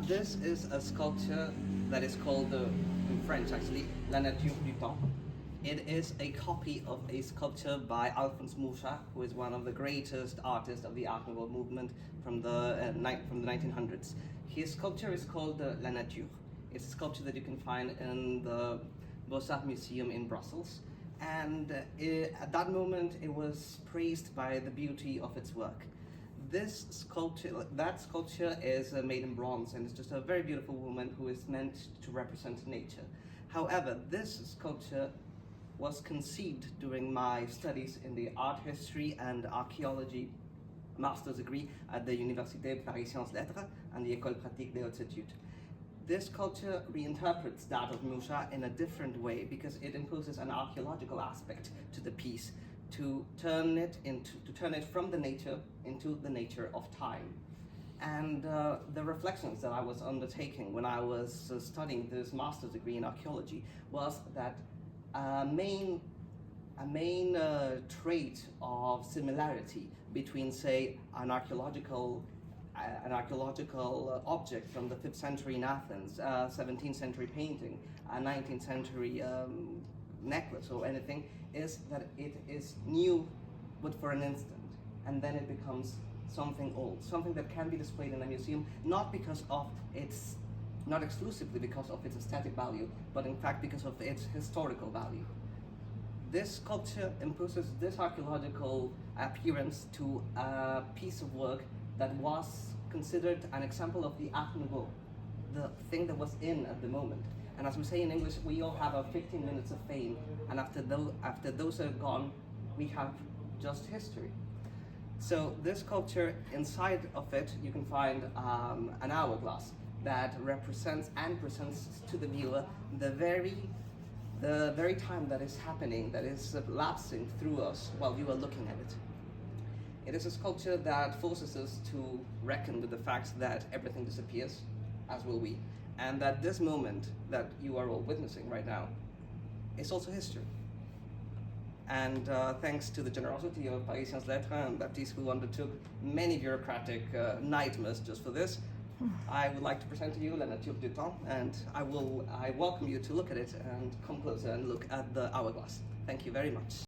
This is a sculpture that is called, in French actually, La Nature du Temps. It is a copy of a sculpture by Alphonse Mucha, who is one of the greatest artists of the Art Nouveau movement from the 1900s. His sculpture is called La Nature. It's a sculpture that you can find in the Beaux-Arts Museum in Brussels. And at that moment, it was praised by the beauty of its work. That sculpture is made in bronze, and it's just a very beautiful woman who is meant to represent nature. However, this sculpture was conceived during my studies in the art history and archaeology master's degree at the Université Paris-Lettres and the École Pratique des Hautes Études. This sculpture reinterprets that of Mucha in a different way because it imposes an archaeological aspect to the piece to turn it from the nature into the nature of time. And the reflections that I was undertaking when I was studying this master's degree in archaeology was that a main trait of similarity between, say, an archaeological object from the 5th century in Athens, 17th century painting, a 19th century necklace or anything, is that it is new but for an instant, and then it becomes something old, something that can be displayed in a museum, not exclusively because of its aesthetic value, but in fact because of its historical value. This sculpture imposes this archaeological appearance to a piece of work that was considered an example of the Art Nouveau, the thing that was in at the moment. And as we say in English, we all have our 15 minutes of fame, and after those are gone, we have just history. So this sculpture, inside of it, you can find an hourglass that represents and presents to the viewer the very time that is happening, that is lapsing through us while you are looking at it. It is a sculpture that forces us to reckon with the fact that everything disappears, as will we, and that this moment that you are all witnessing right now is also history. And thanks to the generosity of Paris-Lettres and Baptiste, who undertook many bureaucratic nightmares just for this, I would like to present to you La Nature du Temps, and I welcome you to look at it and come closer and look at the hourglass. Thank you very much.